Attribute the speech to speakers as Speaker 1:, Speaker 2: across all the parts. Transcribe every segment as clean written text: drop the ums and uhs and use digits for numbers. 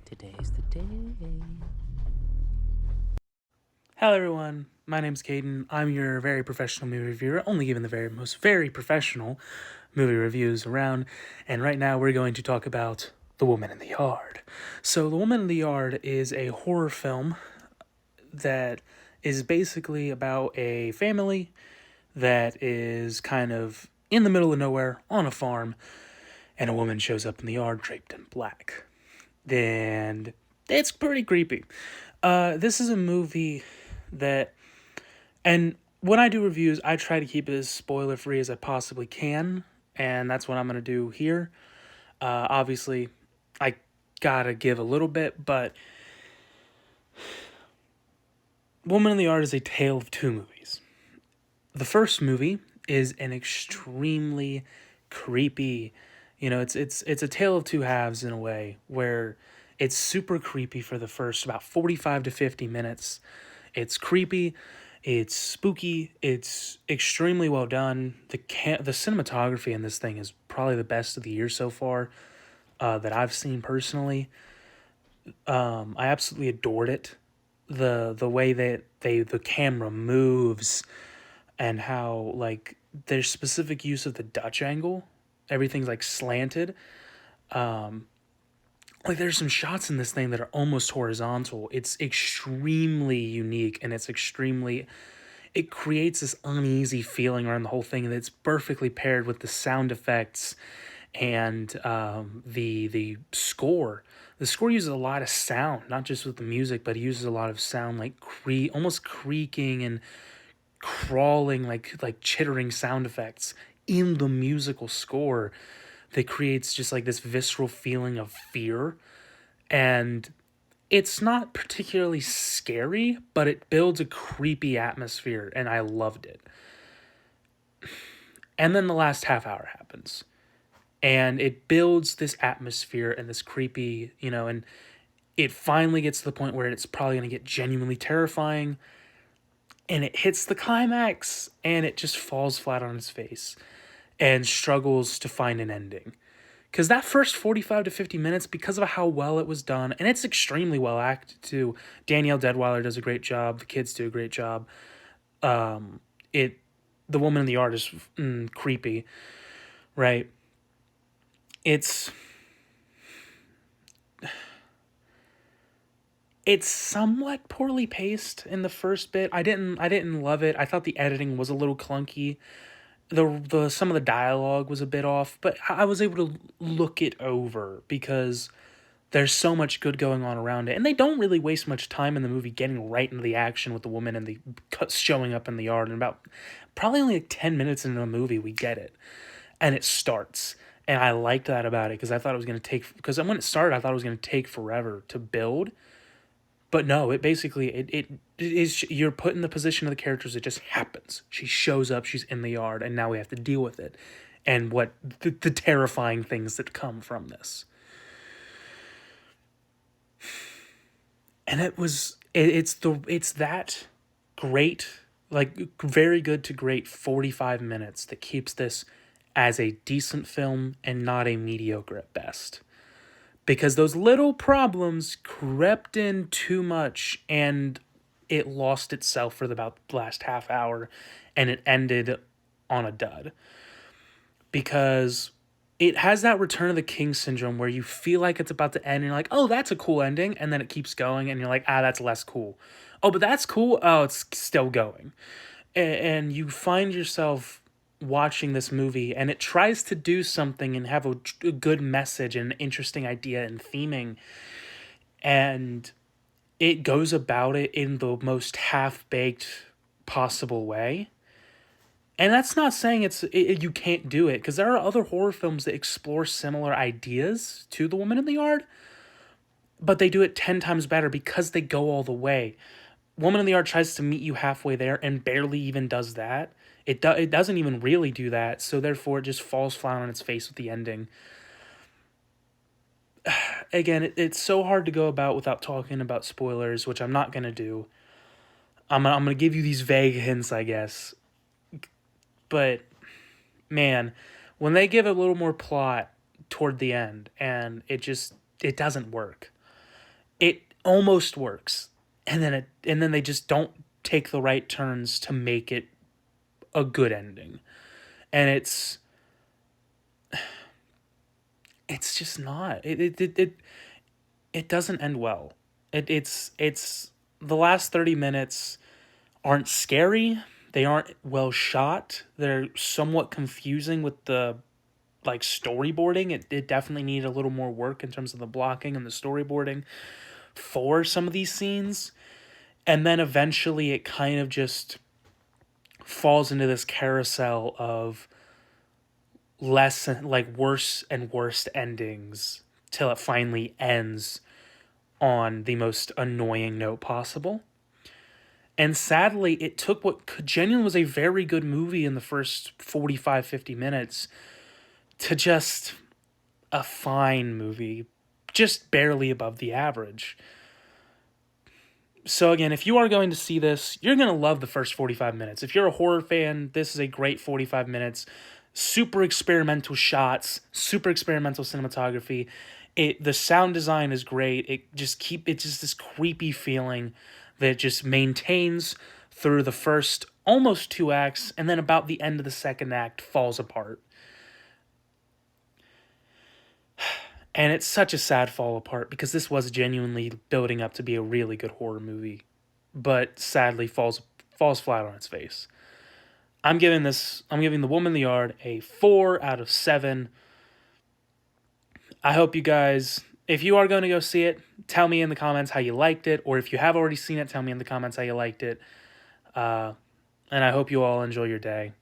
Speaker 1: Today's the day.
Speaker 2: Hello everyone, my name's Caden. I'm your very professional movie reviewer, only giving the very professional movie reviews around, and right now we're going to talk about The Woman in the Yard. So The Woman in the Yard is a horror film that is basically about a family that is kind of in the middle of nowhere on a farm, and a woman shows up in the yard draped in black. And it's pretty creepy. This is a movie that, and when I do reviews, I try to keep it as spoiler free as I possibly can, and that's what I'm gonna do here. Obviously, I gotta give a little bit, but Woman in the Yard is a tale of two movies. The first movie is an extremely creepy, it's a tale of two halves in a way where it's super creepy for the first about 45 to 50 minutes. It's creepy, it's spooky, it's extremely well done. The cinematography in this thing is probably the best of the year so far, that I've seen personally. I absolutely adored it. The way that the camera moves, and how like there's specific use of the Dutch angle. Everything's like slanted. Like there's some shots in this thing that are almost horizontal. It's extremely unique, and it creates this uneasy feeling around the whole thing, and it's perfectly paired with the sound effects and the score. The score uses a lot of sound, not just with the music, but it uses a lot of sound, like almost creaking and crawling, like chittering sound effects in the musical score that creates just like this visceral feeling of fear. And it's not particularly scary, but it builds a creepy atmosphere, and I loved it. And then the last half hour happens, and it builds this atmosphere and this creepy, and it finally gets to the point where it's probably going to get genuinely terrifying, and it hits the climax, and it just falls flat on its face and struggles to find an ending. Because that first 45 to 50 minutes, because of how well it was done, and it's extremely well acted too. Danielle Deadwyler does a great job. The kids do a great job. It, the woman in the yard is creepy, right? It's it's somewhat poorly paced in the first bit. I didn't love it. I thought the editing was a little clunky. The some of the dialogue was a bit off, but I was able to look it over because there's so much good going on around it, and they don't really waste much time in the movie getting right into the action with the woman and the showing up in the yard. And about probably only like 10 minutes into the movie, we get it, and it starts. And I liked that about it because I thought it was going to take, because when it started, I thought it was going to take forever to build, but no, it basically it is, you're put in the position of the characters. It just happens. She shows up. She's in the yard, and now we have to deal with it, and what the terrifying things that come from this. And it's that great, like very good to great 45 minutes that keeps this as a decent film and not a mediocre at best, because those little problems crept in too much, and it lost itself for about the last half hour, and it ended on a dud. Because it has that Return of the King syndrome where you feel like it's about to end and you're like, oh, that's a cool ending, and then it keeps going and you're like, ah, that's less cool. Oh, but that's cool. Oh, it's still going. And you find yourself watching this movie, and it tries to do something and have a good message and an interesting idea and theming, and it goes about it in the most half-baked possible way. And that's not saying you can't do it, because there are other horror films that explore similar ideas to The Woman in the Yard, but they do it 10 times better because they go all the way. Woman in the Yard tries to meet you halfway there and barely even does that. It doesn't even really do that, so therefore it just falls flat on its face with the ending. Again, it's so hard to go about without talking about spoilers, which I'm not going to do. I'm going to give you these vague hints, I guess. But man, when they give a little more plot toward the end, and it doesn't work. it almost works, and then they just don't take the right turns to make it a good ending. And it's just not. It doesn't end well. It's the last 30 minutes aren't scary. They aren't well shot. They're somewhat confusing with the like storyboarding. It definitely needed a little more work in terms of the blocking and the storyboarding for some of these scenes. And then eventually it kind of just falls into this carousel of less like worse and worse endings till it finally ends on the most annoying note possible. And sadly, it took what genuinely was a very good movie in the first 45, 50 minutes to just a fine movie, just barely above the average. So again, if you are going to see this, you're going to love the first 45 minutes. If you're a horror fan, this is a great 45 minutes. Super experimental shots, super experimental cinematography. The sound design is great. It's just this creepy feeling that just maintains through the first almost two acts, and then about the end of the second act falls apart. And it's such a sad fall apart because this was genuinely building up to be a really good horror movie, but sadly falls flat on its face. I'm giving The Woman in the Yard a 4 out of 7. I hope you guys, if you are going to go see it, tell me in the comments how you liked it, or if you have already seen it, tell me in the comments how you liked it. And I hope you all enjoy your day.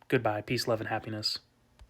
Speaker 2: Goodbye. Peace, love, and happiness.